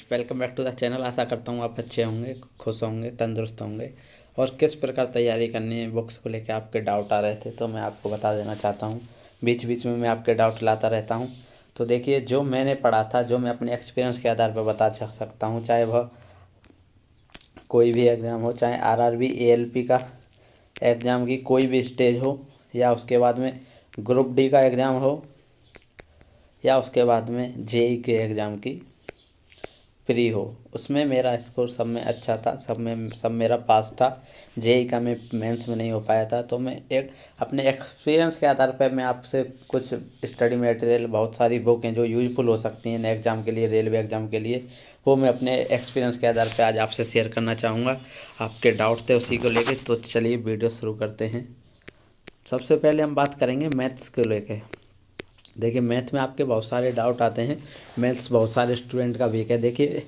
Welcome back to the channel. आशा करता हूँ आप अच्छे होंगे, खुश होंगे, तंदुरुस्त होंगे। और किस प्रकार तैयारी करनी है बुक्स को लेकर आपके डाउट आ रहे थे तो मैं आपको बता देना चाहता हूँ। बीच बीच में मैं आपके डाउट लाता रहता हूँ। तो देखिए, जो मैंने पढ़ा था, जो मैं अपने एक्सपीरियंस के आधार पर बता सकता हूँ, चाहे वह कोई भी एग्ज़ाम हो, चाहे आरआरबी एएलपी का एग्ज़ाम की कोई भी स्टेज हो, या उसके बाद में ग्रुप डी का एग्ज़ाम हो, या उसके बाद में जेई के एग्ज़ाम की प्री हो, उसमें मेरा स्कोर सब में अच्छा था। सब मेरा पास था। जेई का मैं मेंस में नहीं हो पाया था। तो मैं एक अपने एक्सपीरियंस के आधार पर मैं आपसे कुछ स्टडी मटेरियल, बहुत सारी बुक हैं जो यूजफुल हो सकती हैं एग्ज़ाम के लिए, रेलवे एग्ज़ाम के लिए, वो मैं अपने एक्सपीरियंस के आधार पर आज आपसे शेयर करना चाहूँगा। आपके डाउट थे उसी को लेके, तो चलिए वीडियो शुरू करते हैं। सबसे पहले हम बात करेंगे मैथ्स को लेके। देखिए, मैथ में आपके बहुत सारे डाउट आते हैं। मैथ्स बहुत सारे स्टूडेंट का वीक है। देखिए,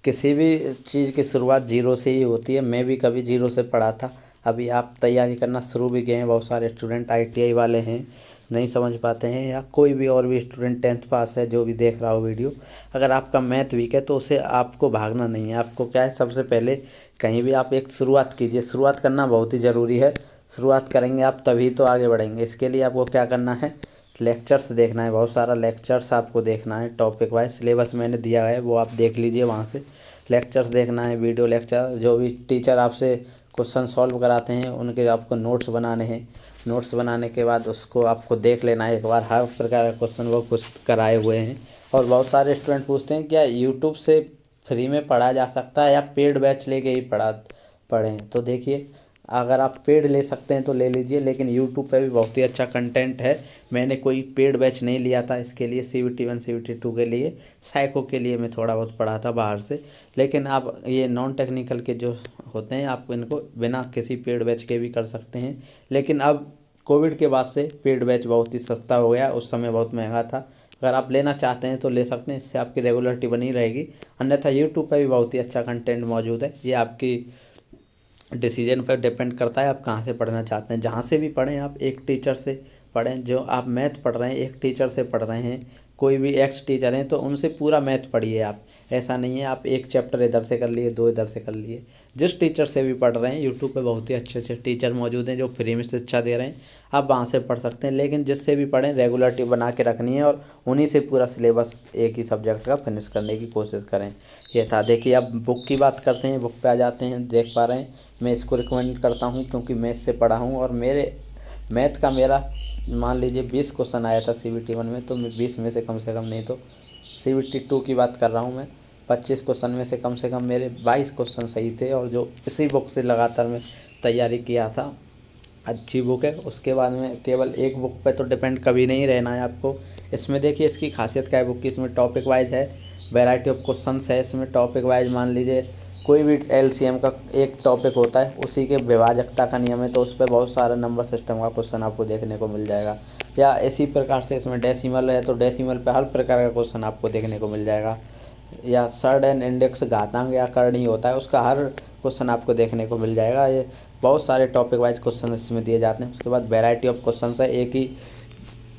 किसी भी चीज़ की शुरुआत जीरो से ही होती है। मैं भी कभी जीरो से पढ़ा था। अभी आप तैयारी करना शुरू भी किए हैं, बहुत सारे स्टूडेंट आईटीआई वाले हैं, नहीं समझ पाते हैं, या कोई भी और भी स्टूडेंट 10th पास है जो भी देख रहा हो वीडियो। अगर आपका मैथ वीक है तो उसे आपको भागना नहीं है। आपको क्या है, सबसे पहले कहीं भी आप एक शुरुआत कीजिए। शुरुआत करना बहुत ही ज़रूरी है। शुरुआत करेंगे आप तभी तो आगे बढ़ेंगे। इसके लिए आपको क्या करना है, लेक्चर्स देखना है। बहुत सारा लेक्चर्स आपको देखना है, टॉपिक वाइज सिलेबस मैंने दिया है, वो आप देख लीजिए। वहाँ से लेक्चर्स देखना है, वीडियो लेक्चर। जो भी टीचर आपसे क्वेश्चन सॉल्व कराते हैं उनके आपको नोट्स बनाने हैं। नोट्स बनाने के बाद उसको आपको देख लेना है एक बार, हर प्रकार का क्वेश्चन वो कुछ कराए हुए हैं। और बहुत सारे स्टूडेंट पूछते हैं क्या यूट्यूब से फ्री में पढ़ा जा सकता है या पेड बैच लेके ही पढ़ें। तो देखिए, अगर आप पेड ले सकते हैं तो ले लीजिए, लेकिन यूट्यूब पे भी बहुत ही अच्छा कंटेंट है। मैंने कोई पेड बैच नहीं लिया था इसके लिए। CBT 1 CBT 2 के लिए, साइको के लिए मैं थोड़ा बहुत पढ़ा था बाहर से। लेकिन आप ये नॉन टेक्निकल के जो होते हैं, आप इनको बिना किसी पेड बैच के भी कर सकते हैं। लेकिन अब कोविड के बाद से पेड बैच बहुत ही सस्ता हो गया, उस समय बहुत महंगा था। अगर आप लेना चाहते हैं तो ले सकते हैं, इससे आपकी रेगुलरिटी बनी रहेगी। अन्यथा यूट्यूब पर भी बहुत ही अच्छा कंटेंट मौजूद है। ये आपकी डिसीजन पर डिपेंड करता है आप कहाँ से पढ़ना चाहते हैं। जहाँ से भी पढ़ें, आप एक टीचर से पढ़ें। जो आप मैथ पढ़ रहे हैं, एक टीचर से पढ़ रहे हैं, कोई भी एक्स टीचर हैं, तो उनसे पूरा मैथ पढ़िए आप। ऐसा नहीं है आप एक चैप्टर इधर से कर लिए, दो इधर से कर लिए। जिस टीचर से भी पढ़ रहे हैं, यूट्यूब पे बहुत ही अच्छे अच्छे टीचर मौजूद हैं जो फ्री में शिक्षा दे रहे हैं, आप वहाँ से पढ़ सकते हैं। लेकिन जिससे भी पढ़ें, रेगुलरिटी बना के रखनी है और उन्हीं से पूरा सिलेबस एक ही सब्जेक्ट का फिनिश करने की कोशिश करें। ये था। देखिए, अब बुक की बात करते हैं। बुक पे आ जाते हैं। देख पा रहे हैं, मैं इसको रिकमेंड करता हूँ क्योंकि मैं इससे पढ़ा हूँ। और मेरे मैथ का मेरा मान लीजिए 20 क्वेश्चन आया था CBT 1 में, तो मैं 20 में से कम नहीं तो CBT 2 की बात कर रहा हूँ मैं, 25 क्वेश्चन में से कम मेरे 22 क्वेश्चन सही थे। और जो इसी बुक से लगातार मैं तैयारी किया था, अच्छी बुक है। उसके बाद में केवल एक बुक पे तो डिपेंड कभी नहीं रहना है आपको। इसमें देखिए, इसकी खासियत क्या है बुक की, इसमें टॉपिक वाइज है, वैरायटी ऑफ क्वेश्चंस है इसमें। टॉपिक वाइज मान लीजिए कोई भी LCM का एक टॉपिक होता है, उसी के विभाजकता का नियम है, तो उस पर बहुत सारा नंबर सिस्टम का क्वेश्चन आपको देखने को मिल जाएगा। या इसी प्रकार से इसमें डेसिमल है, तो डेसिमल पे हर प्रकार का क्वेश्चन आपको देखने को मिल जाएगा। या सर्ड एंड इंडेक्स घातांक या करणी होता है, उसका हर क्वेश्चन आपको देखने को मिल जाएगा। ये बहुत सारे टॉपिक वाइज क्वेश्चन इसमें दिए जाते हैं। उसके बाद वैरायटी ऑफ क्वेश्चन है, एक ही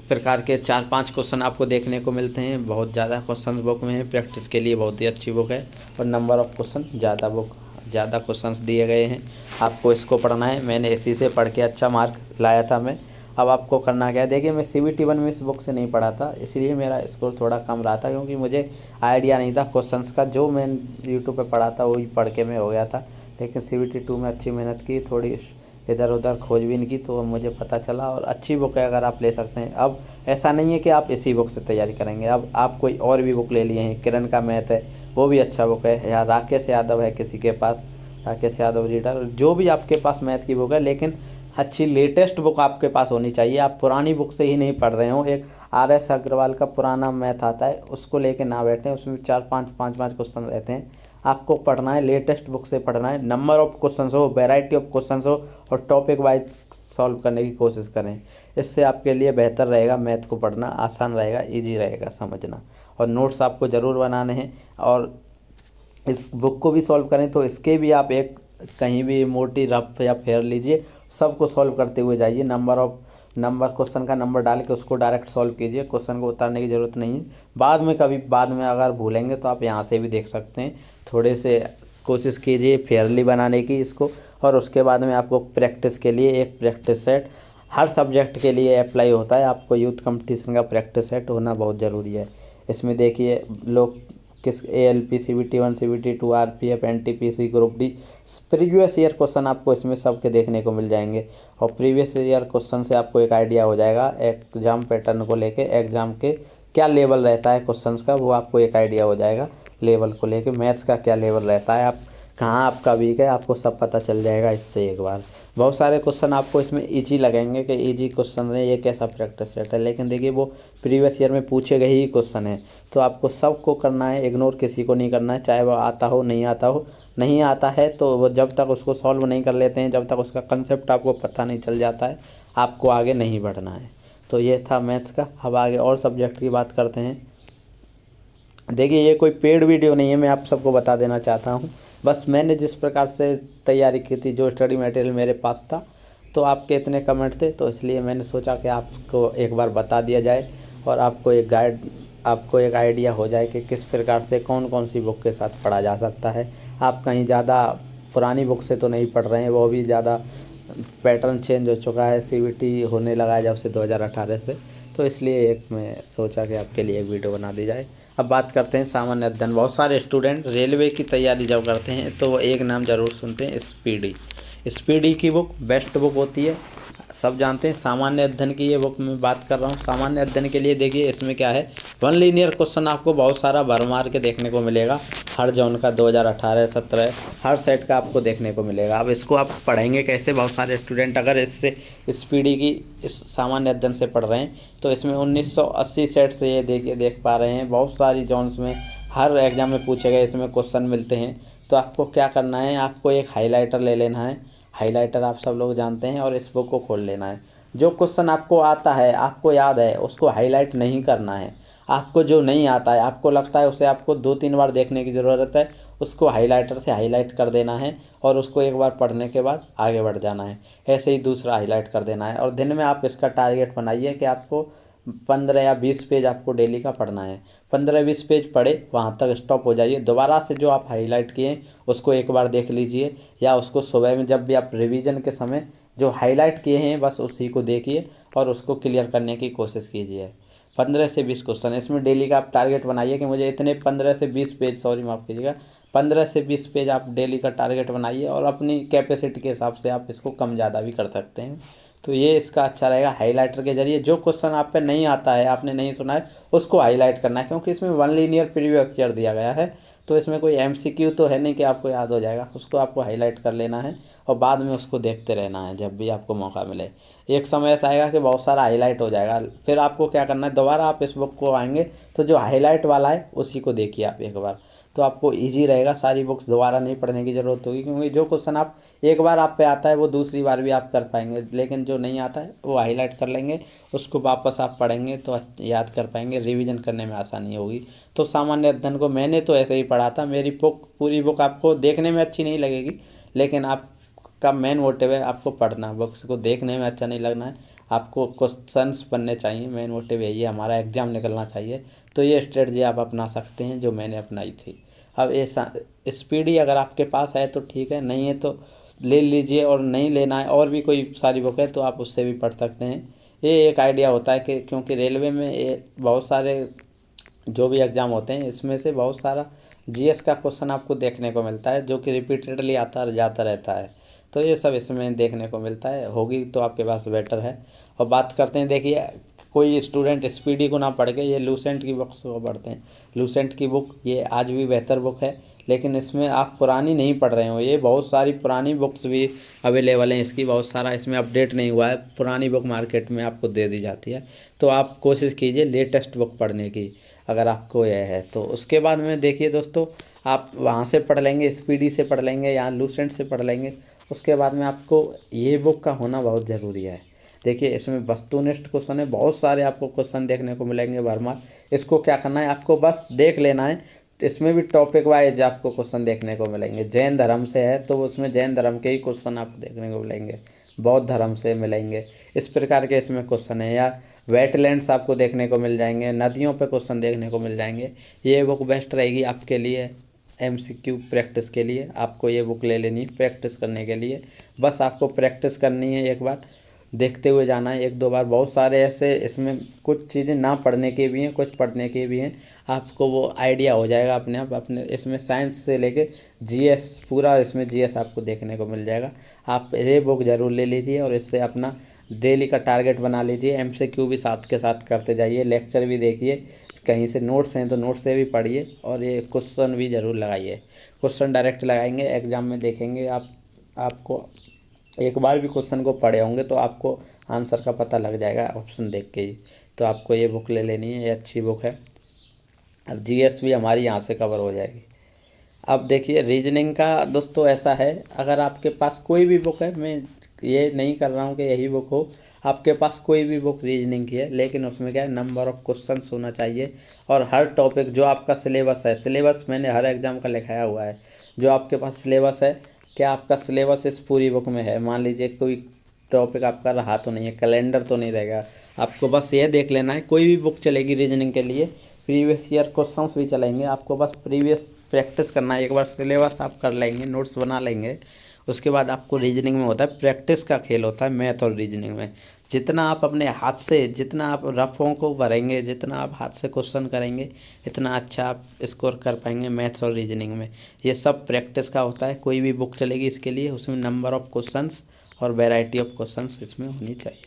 प्रकार के 4-5 क्वेश्चन आपको देखने को मिलते हैं। बहुत ज़्यादा क्वेश्चन बुक में है, प्रैक्टिस के लिए बहुत ही अच्छी बुक है। और नंबर ऑफ़ क्वेश्चन ज़्यादा क्वेश्चंस दिए गए हैं, आपको इसको पढ़ना है। मैंने इसी से पढ़ के अच्छा मार्क लाया था मैं। अब आपको करना क्या है, देखिए, मैं CBT 1 में इस बुक से नहीं पढ़ा था, इसलिए मेरा स्कोर थोड़ा कम रहा था, क्योंकि मुझे आइडिया नहीं था क्वेश्चंस का। जो मैं यूट्यूब पे पढ़ा था वही पढ़ के मैं हो गया था। लेकिन CBT 2 में अच्छी मेहनत की, थोड़ी इधर उधर खोजबीन की, तो मुझे पता चला। और अच्छी बुक है, अगर आप ले सकते हैं। अब ऐसा नहीं है कि आप इसी बुक से तैयारी करेंगे, अब आप कोई और भी बुक ले लिए हैं। किरण का मैथ है, वो भी अच्छा बुक है। या राकेश यादव है किसी के पास, राकेश यादव रीडर, जो भी आपके पास मैथ की बुक है, लेकिन अच्छी लेटेस्ट बुक आपके पास होनी चाहिए। आप पुरानी बुक से ही नहीं पढ़ रहे हो। एक RS अग्रवाल का पुराना मैथ आता है, उसको लेके ना बैठें। उसमें 4-5 क्वेश्चन रहते हैं। आपको पढ़ना है, लेटेस्ट बुक से पढ़ना है। नंबर ऑफ क्वेश्चंस हो, वैरायटी ऑफ क्वेश्चंस हो, और टॉपिक वाइज सॉल्व करने की कोशिश करें। इससे आपके लिए बेहतर रहेगा। मैथ को पढ़ना आसान रहेगा, इजी रहेगा समझना। और नोट्स आपको ज़रूर बनाने हैं। और इस बुक को भी सॉल्व करें तो इसके भी आप एक कहीं भी मोटी रफ या फेयर लीजिए, सबको सॉल्व करते हुए जाइए। नंबर ऑफ नंबर, क्वेश्चन का नंबर डाल के उसको डायरेक्ट सॉल्व कीजिए, क्वेश्चन को उतारने की ज़रूरत नहीं है। बाद में अगर भूलेंगे तो आप यहाँ से भी देख सकते हैं। थोड़े से कोशिश कीजिए फेयरली बनाने की इसको। और उसके बाद में आपको प्रैक्टिस के लिए एक प्रैक्टिस सेट हर सब्जेक्ट के लिए अप्लाई होता है। आपको यूथ कंपटीशन का प्रैक्टिस सेट होना बहुत ज़रूरी है। इसमें देखिए लोग किस ALP CBT 1 CBT 2 RPF NTPC group D previous year question आपको इसमें सबके देखने को मिल जाएंगे। और प्रीवियस ईयर क्वेश्चन से आपको एक आइडिया हो जाएगा एग्ज़ाम पैटर्न को लेके, एग्ज़ाम के क्या लेवल रहता है क्वेश्चंस का, वो आपको एक आइडिया हो जाएगा। लेवल को लेके मैथ्स का क्या लेवल रहता है, आप कहाँ आपका वीक है, आपको सब पता चल जाएगा इससे एक बार। बहुत सारे क्वेश्चन आपको इसमें इजी लगेंगे कि इजी क्वेश्चन है, ये कैसा प्रैक्टिस सेट है, लेकिन देखिए वो प्रीवियस ईयर में पूछे गए ही क्वेश्चन है। तो आपको सबको करना है, इग्नोर किसी को नहीं करना है, चाहे वो आता हो नहीं आता हो। नहीं आता है तो वो जब तक उसको सॉल्व नहीं कर लेते हैं, जब तक उसका कंसेप्ट आपको पता नहीं चल जाता है, आपको आगे नहीं बढ़ना है। तो ये था मैथ्स का। अब आगे और सब्जेक्ट की बात करते हैं। देखिए ये कोई पेड वीडियो नहीं है, मैं आप सबको बता देना चाहता हूँ। बस मैंने जिस प्रकार से तैयारी की थी, जो स्टडी मटेरियल मेरे पास था, तो आपके इतने कमेंट थे तो इसलिए मैंने सोचा कि आपको एक बार बता दिया जाए और आपको एक आइडिया हो जाए कि किस प्रकार से कौन कौन सी बुक के साथ पढ़ा जा सकता है। आप कहीं ज़्यादा पुरानी बुक से तो नहीं पढ़ रहे हैं, वो भी ज़्यादा पैटर्न चेंज हो चुका है, CBT होने लगा है जब से 2018 से। तो इसलिए एक मैं सोचा कि आपके लिए एक वीडियो बना दी जाए। अब बात करते हैं सामान्य अध्ययन। बहुत सारे स्टूडेंट रेलवे की तैयारी जब करते हैं तो वो एक नाम ज़रूर सुनते हैं, स्पीडी। स्पीडी की बुक बेस्ट बुक होती है, सब जानते हैं। सामान्य अध्ययन की ये बुक मैं बात कर रहा हूँ। सामान्य अध्ययन के लिए देखिए इसमें क्या है, वन लीनियर क्वेश्चन आपको बहुत सारा भरमार के देखने को मिलेगा। हर जोन का 2018 17 हर सेट का आपको देखने को मिलेगा। अब इसको आप पढ़ेंगे कैसे? बहुत सारे स्टूडेंट अगर इससे स्पीडी की इस सामान्य अध्ययन से पढ़ रहे हैं तो इसमें 1980 सेट से ये देख पा रहे हैं। बहुत सारी जोन्स में हर एग्जाम में पूछे गए इसमें क्वेश्चन मिलते हैं। तो आपको क्या करना है, आपको एक हाईलाइटर ले लेना है। हाइलाइटर आप सब लोग जानते हैं, और इस बुक को खोल लेना है। जो क्वेश्चन आपको आता है, आपको याद है, उसको हाईलाइट नहीं करना है। आपको जो नहीं आता है, आपको लगता है उसे आपको 2-3 बार देखने की ज़रूरत है, उसको हाइलाइटर से हाईलाइट कर देना है और उसको एक बार पढ़ने के बाद आगे बढ़ जाना है। ऐसे ही दूसरा हाईलाइट कर देना है। और दिन में आप इसका टारगेट बनाइए कि आपको 15 या 20 पेज आपको डेली का पढ़ना है। 15-20 पेज पढ़े, वहाँ तक स्टॉप हो जाइए। दोबारा से जो आप हाईलाइट किए उसको एक बार देख लीजिए, या उसको सुबह में जब भी आप रिवीजन के समय जो हाईलाइट किए हैं बस उसी को देखिए और उसको क्लियर करने की कोशिश कीजिए। 15 से 20 क्वेश्चन इसमें डेली का आप टारगेट बनाइए कि मुझे इतने 15 से 20 पेज, सॉरी माफ़ कीजिएगा, 15 से 20 पेज आप डेली का टारगेट बनाइए। और अपनी कैपेसिटी के हिसाब से आप इसको कम ज़्यादा भी कर सकते हैं। तो ये इसका अच्छा रहेगा। हाइलाइटर के जरिए जो क्वेश्चन आप पे नहीं आता है, आपने नहीं सुना है, उसको हाईलाइट करना है, क्योंकि इसमें वन लीनियर प्रीवियस ईयर दिया गया है। तो इसमें कोई MCQ तो है नहीं कि आपको याद हो जाएगा। उसको आपको हाईलाइट कर लेना है और बाद में उसको देखते रहना है जब भी आपको मौका मिले। एक समय ऐसा आएगा कि बहुत सारा हाईलाइट हो जाएगा, फिर आपको क्या करना है, दोबारा आप इस बुक को आएंगे तो जो हाईलाइट वाला है उसी को देखिए आप एक बार। तो आपको इजी रहेगा, सारी बुक्स दोबारा नहीं पढ़ने की ज़रूरत होगी, क्योंकि जो क्वेश्चन आप एक बार आप पे आता है वो दूसरी बार भी आप कर पाएंगे, लेकिन जो नहीं आता है वो हाईलाइट कर लेंगे, उसको वापस आप पढ़ेंगे तो याद कर पाएंगे, रिवीजन करने में आसानी होगी। तो सामान्य अध्ययन को मैंने तो ऐसे ही पढ़ा था। मेरी पूरी बुक आपको देखने में अच्छी नहीं लगेगी, लेकिन आपका मेन मोटिव है आपको पढ़ना। बुक्स को देखने में अच्छा नहीं लगना है, आपको क्वेश्चंस बनने चाहिए। मेन मोटिव यही है, हमारा एग्जाम निकलना चाहिए। तो ये स्ट्रेटजी आप अपना सकते हैं जो मैंने अपनाई थी। अब ये स्पीडी अगर आपके पास है तो ठीक है, नहीं है तो ले लीजिए, और नहीं लेना है और भी कोई सारी बुक है तो आप उससे भी पढ़ सकते हैं। ये एक आइडिया होता है कि क्योंकि रेलवे में ये बहुत सारे जो भी एग्ज़ाम होते हैं इसमें से बहुत सारा GS का क्वेश्चन आपको देखने को मिलता है, जो कि रिपीटेडली आता जाता रहता है। तो ये सब इसमें देखने को मिलता है, होगी तो आपके पास बेटर है। और बात करते हैं, देखिए कोई स्टूडेंट स्पीडी को ना पढ़ के ये लूसेंट की बुक्स को पढ़ते हैं। लूसेंट की बुक ये आज भी बेहतर बुक है, लेकिन इसमें आप पुरानी नहीं पढ़ रहे हो। ये बहुत सारी पुरानी बुक्स भी अवेलेबल हैं इसकी, बहुत सारा इसमें अपडेट नहीं हुआ है, पुरानी बुक मार्केट में आपको दे दी जाती है। तो आप कोशिश कीजिए लेटेस्ट बुक पढ़ने की, अगर आपको यह है तो। उसके बाद में देखिए दोस्तों, आप वहाँ से पढ़ लेंगे, स्पीडी से पढ़ लेंगे या लूसेंट से पढ़ लेंगे। उसके बाद में आपको ये बुक का होना बहुत ज़रूरी है। देखिए इसमें वस्तुनिष्ठ क्वेश्चन है, बहुत सारे आपको क्वेश्चन देखने को मिलेंगे भरमार। इसको क्या करना है, आपको बस देख लेना है। इसमें भी टॉपिक वाइज आपको क्वेश्चन देखने को मिलेंगे। जैन धर्म से है तो उसमें जैन धर्म के ही क्वेश्चन आपको देखने को मिलेंगे, बौद्ध धर्म से मिलेंगे, इस प्रकार के इसमें क्वेश्चन है। या वेटलैंड्स आपको देखने को मिल जाएंगे, नदियों पे क्वेश्चन देखने को मिल जाएंगे। ये बुक बेस्ट रहेगी आपके लिए MCQ प्रैक्टिस के लिए। आपको ये बुक ले लेनी है प्रैक्टिस करने के लिए। बस आपको प्रैक्टिस करनी है, एक बार देखते हुए जाना है, एक दो बार। बहुत सारे ऐसे इसमें कुछ चीज़ें ना पढ़ने की भी हैं, कुछ पढ़ने की भी हैं। आपको वो आइडिया हो जाएगा अपने आप। अपने इसमें साइंस से लेके GS पूरा इसमें GS आपको देखने को मिल जाएगा। आप ये बुक ज़रूर ले लीजिए और इससे अपना डेली का टारगेट बना लीजिए। MCQ भी साथ के साथ करते जाइए, लेक्चर भी देखिए, कहीं से नोट्स हैं तो नोट्स से भी पढ़िए, और ये क्वेश्चन भी ज़रूर लगाइए। क्वेश्चन डायरेक्ट लगाएंगे, एग्ज़ाम में देखेंगे आपको एक बार भी क्वेश्चन को पढ़े होंगे तो आपको आंसर का पता लग जाएगा ऑप्शन देख के ही। तो आपको ये बुक ले लेनी है, ये अच्छी बुक है। अब GS भी हमारी यहाँ से कवर हो जाएगी। अब देखिए रीजनिंग का दोस्तों ऐसा है, अगर आपके पास कोई भी बुक है, मैं ये नहीं कर रहा हूँ कि यही बुक हो, आपके पास कोई भी बुक रीजनिंग की है, लेकिन उसमें क्या है, नंबर ऑफ़ क्वेश्चंस होना चाहिए। और हर टॉपिक जो आपका सिलेबस है, सिलेबस मैंने हर एग्ज़ाम का लिखाया हुआ है। जो आपके पास सिलेबस है, क्या आपका सिलेबस इस पूरी बुक में है? मान लीजिए कोई टॉपिक आपका रहा तो नहीं है, कैलेंडर तो नहीं रहेगा, आपको बस ये देख लेना है। कोई भी बुक चलेगी रीजनिंग के लिए, प्रीवियस ईयर क्वेश्चंस भी चलेंगे, आपको बस प्रीवियस प्रैक्टिस करना है। एक बार सिलेबस आप कर लेंगे, नोट्स बना लेंगे, उसके बाद आपको रीजनिंग में होता है प्रैक्टिस का खेल होता है, मैथ और रीजनिंग में। जितना आप अपने हाथ से, जितना आप रफों को भरेंगे, जितना आप हाथ से क्वेश्चन करेंगे, इतना अच्छा आप स्कोर कर पाएंगे मैथ्स और रीजनिंग में। ये सब प्रैक्टिस का होता है। कोई भी बुक चलेगी इसके लिए, उसमें नंबर ऑफ़ क्वेश्चंस और वैरायटी ऑफ क्वेश्चंस इसमें होनी चाहिए।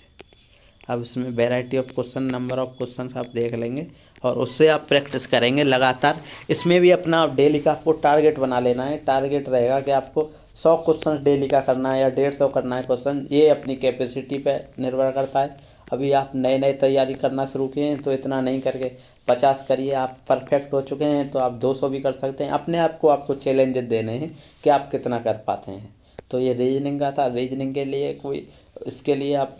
अब इसमें variety of question, number of questions आप देख लेंगे और उससे आप प्रैक्टिस करेंगे लगातार। इसमें भी अपना डेली का आपको टारगेट बना लेना है। टारगेट रहेगा कि आपको 100 क्वेश्चन डेली का करना है या 150 करना है क्वेश्चन। ये अपनी कैपेसिटी पे निर्भर करता है। अभी आप नए नए तैयारी करना शुरू किए हैं तो इतना नहीं करके 50 करिए। आप परफेक्ट हो चुके हैं तो आप 200 भी कर सकते हैं। अपने आप को आपको चैलेंजेस देने हैं कि आप कितना कर पाते हैं। तो ये रीजनिंग का था। रीजनिंग के लिए इसके लिए आप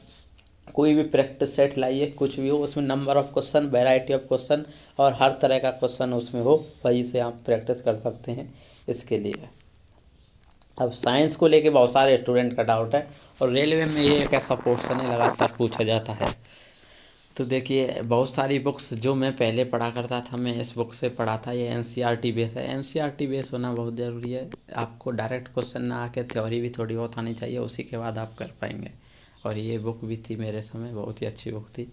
कोई भी प्रैक्टिस सेट लाइए, कुछ भी हो, उसमें number of question, variety of question और हर तरह का क्वेश्चन उसमें हो, वहीं से आप प्रैक्टिस कर सकते हैं इसके लिए। अब साइंस को लेके बहुत सारे स्टूडेंट का डाउट है, और रेलवे में ये एक ऐसा पोर्शन है लगातार पूछा जाता है। तो देखिए बहुत सारी बुक्स जो मैं पहले पढ़ा करता था, मैं इस बुक से पढ़ा था। ये NCERT बेस है। NCERT बेस होना बहुत ज़रूरी है। आपको डायरेक्ट क्वेश्चन ना आके थ्योरी भी थोड़ी बहुत आनी चाहिए, उसी के बाद आप कर पाएंगे। और ये बुक भी थी मेरे समय, बहुत ही अच्छी बुक थी।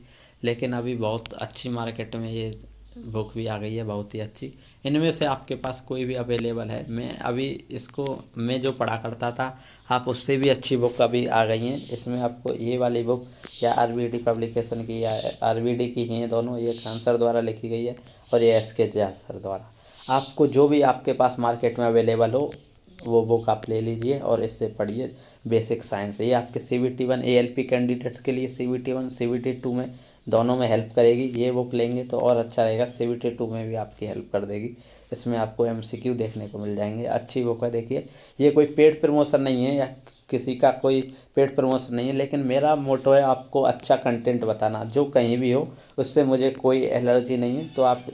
लेकिन अभी बहुत अच्छी मार्केट में ये बुक भी आ गई है, बहुत ही अच्छी। इनमें से आपके पास कोई भी अवेलेबल है, मैं अभी इसको, मैं जो पढ़ा करता था, आप उससे भी अच्छी बुक अभी आ गई हैं। इसमें आपको ये वाली बुक या RVD पब्लिकेशन की या RVD की हैं दोनों, ये खान सर द्वारा लिखी गई है और ये SK झा सर द्वारा। आपको जो भी आपके पास मार्केट में अवेलेबल हो वो बुक आप ले लीजिए और इससे पढ़िए बेसिक साइंस। ये आपके CBT 1 ALP कैंडिडेट्स के लिए CBT 1 CBT 2 में दोनों में हेल्प करेगी। ये बुक लेंगे तो और अच्छा रहेगा, CBT 2 में भी आपकी हेल्प कर देगी। इसमें आपको MCQ देखने को मिल जाएंगे। अच्छी बुक है। देखिए ये कोई पेड प्रमोशन नहीं है या किसी का कोई पेड प्रमोशन नहीं है, लेकिन मेरा मोटो है आपको अच्छा कंटेंट बताना, जो कहीं भी हो उससे मुझे कोई एलर्जी नहीं है। तो आप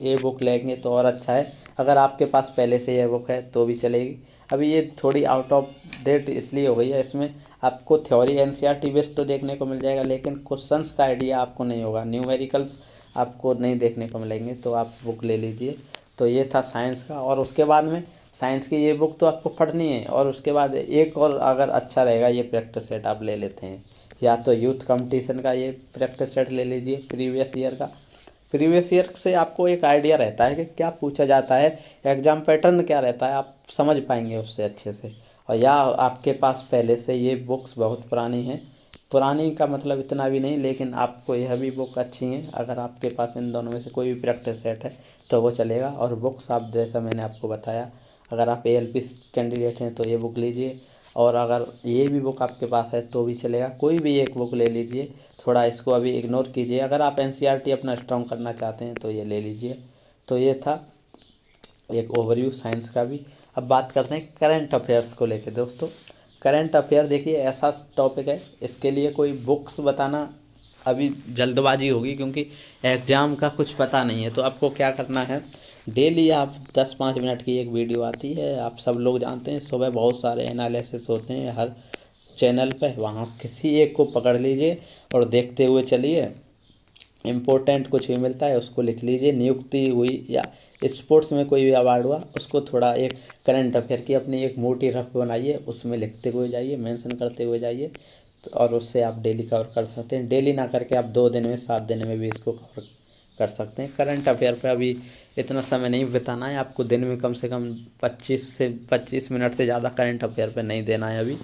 ये बुक लेंगे तो और अच्छा है। अगर आपके पास पहले से ये बुक है तो भी चलेगी। अभी ये थोड़ी आउट ऑफ डेट इसलिए हो गई है, इसमें आपको थ्योरी NCERT बेस्ड तो देखने को मिल जाएगा, लेकिन क्वेश्चंस का आइडिया आपको नहीं होगा, न्यूमेरिकल्स आपको नहीं देखने को मिलेंगे। तो आप बुक ले लीजिए। तो ये था साइंस का। और उसके बाद में साइंस की ये बुक तो आपको पढ़नी है, और उसके बाद एक और अगर अच्छा रहेगा ये प्रैक्टिस सेट आप ले लेते हैं। या तो यूथ कंपटीशन का ये प्रैक्टिस सेट ले लीजिए प्रीवियस ईयर का। प्रीवियस ईयर से आपको एक आइडिया रहता है कि क्या पूछा जाता है, एग्ज़ाम पैटर्न क्या रहता है, आप समझ पाएंगे उससे अच्छे से। और या आपके पास पहले से ये बुक्स बहुत पुरानी हैं, पुरानी का मतलब इतना भी नहीं, लेकिन आपको यह भी बुक अच्छी हैं। अगर आपके पास इन दोनों में से कोई भी प्रैक्टिस सेट है तो वो चलेगा। और बुक्स आप जैसा मैंने आपको बताया, अगर आप ALP कैंडिडेट हैं तो ये बुक लीजिए, और अगर ये भी बुक आपके पास है तो भी चलेगा। कोई भी एक बुक ले लीजिए, थोड़ा इसको अभी इग्नोर कीजिए। अगर आप NCERT अपना स्ट्रॉन्ग करना चाहते हैं तो ये ले लीजिए। तो ये था एक ओवरव्यू साइंस का भी। अब बात करते हैं करंट अफेयर्स को लेके दोस्तों। करंट अफेयर देखिए ऐसा टॉपिक है, इसके लिए कोई बुक्स बताना अभी जल्दबाजी होगी, क्योंकि एग्ज़ाम का कुछ पता नहीं है। तो आपको क्या करना है, डेली आप 10-5 मिनट की एक वीडियो आती है, आप सब लोग जानते हैं, सुबह बहुत सारे एनालिसिस होते हैं, हर चैनल पे, वहाँ किसी एक को पकड़ लीजिए और देखते हुए चलिए। इम्पोर्टेंट कुछ भी मिलता है उसको लिख लीजिए, नियुक्ति हुई या स्पोर्ट्स में कोई भी अवार्ड हुआ उसको थोड़ा एक करंट अफेयर की अपनी एक मोटी रफ बनाइए, उसमें लिखते हुए जाइए, मेंशन करते हुए जाइए। तो और उससे आप डेली कवर कर सकते हैं। डेली ना करके आप 2 दिन में 7 दिन में भी इसको कवर कर सकते हैं। करंट अफेयर पे अभी इतना समय नहीं बिताना है आपको, दिन में कम से कम 25 मिनट से ज़्यादा करंट अफेयर पे नहीं देना है अभी।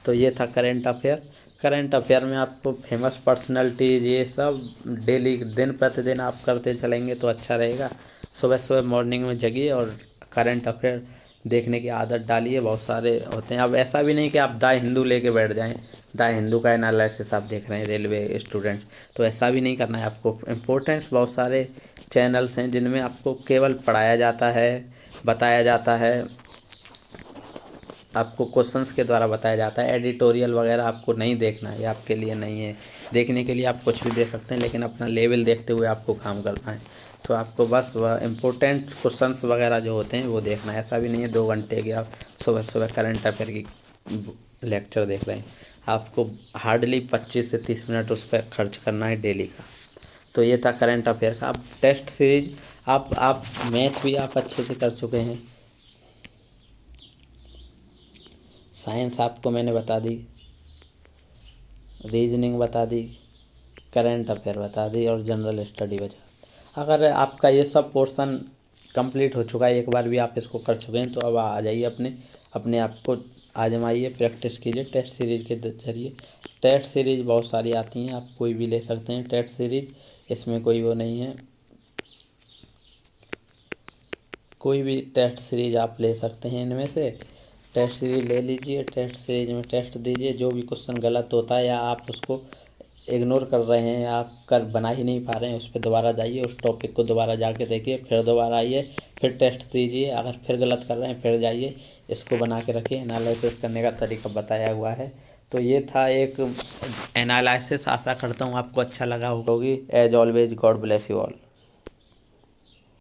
तो ये था करंट अफेयर। करंट अफेयर में आपको फेमस पर्सनैलिटीज ये सब डेली दिन प्रतिदिन आप करते चलेंगे तो अच्छा रहेगा। सुबह सुबह मॉर्निंग में जगिए और करंट अफेयर देखने की आदत डालिए। बहुत सारे होते हैं। अब ऐसा भी नहीं कि आप द हिंदू लेके बैठ जाएं, द हिंदू का एनालिसिस आप देख रहे हैं रेलवे स्टूडेंट्स, तो ऐसा भी नहीं करना है आपको। इम्पोर्टेंट्स बहुत सारे चैनल्स हैं जिनमें आपको केवल पढ़ाया जाता है, बताया जाता है, आपको क्वेश्चंस के द्वारा बताया जाता है। एडिटोरियल वगैरह आपको नहीं देखना है, ये आपके लिए नहीं है। देखने के लिए आप कुछ भी दे सकते हैं लेकिन अपना लेवल देखते हुए आपको काम करना है। तो आपको बस वह इम्पोर्टेंट क्वेश्चंस वगैरह जो होते हैं वो देखना है। ऐसा भी नहीं है 2 घंटे की आप सुबह सुबह करंट अफेयर की लेक्चर देख रहे हैं। आपको हार्डली 25 से 30 मिनट उस पर खर्च करना है डेली का। तो ये था करंट अफेयर का। अब टेस्ट सीरीज आप मैथ भी आप अच्छे से कर चुके हैं, साइंस आपको मैंने बता दी, रीजनिंग बता दी, करंट अफेयर बता दी और जनरल स्टडी बता। अगर आपका ये सब पोर्शन कंप्लीट हो चुका है, एक बार भी आप इसको कर चुके हैं, तो अब आ जाइए अपने आप को आजमाइए, प्रैक्टिस कीजिए टेस्ट सीरीज के जरिए। टेस्ट सीरीज बहुत सारी आती हैं, आप कोई भी ले सकते हैं टेस्ट सीरीज, इसमें कोई वो नहीं है। कोई भी टेस्ट सीरीज आप ले सकते हैं इनमें से। टेस्ट सीरीज ले लीजिए, टेस्ट सीरीज में टेस्ट दीजिए। जो भी क्वेश्चन गलत होता है या आप उसको इग्नोर कर रहे हैं या आप बना ही नहीं पा रहे हैं, उस पर दोबारा जाइए, उस टॉपिक को दोबारा जाके देखिए, फिर दोबारा आइए, फिर टेस्ट दीजिए। अगर फिर गलत कर रहे हैं फिर जाइए, इसको बना के रखिए। एनालिसिस करने का तरीका बताया हुआ है। तो ये था एक एनालिसिस। आशा करता हूँ आपको अच्छा लगा होगी। As always God bless you all.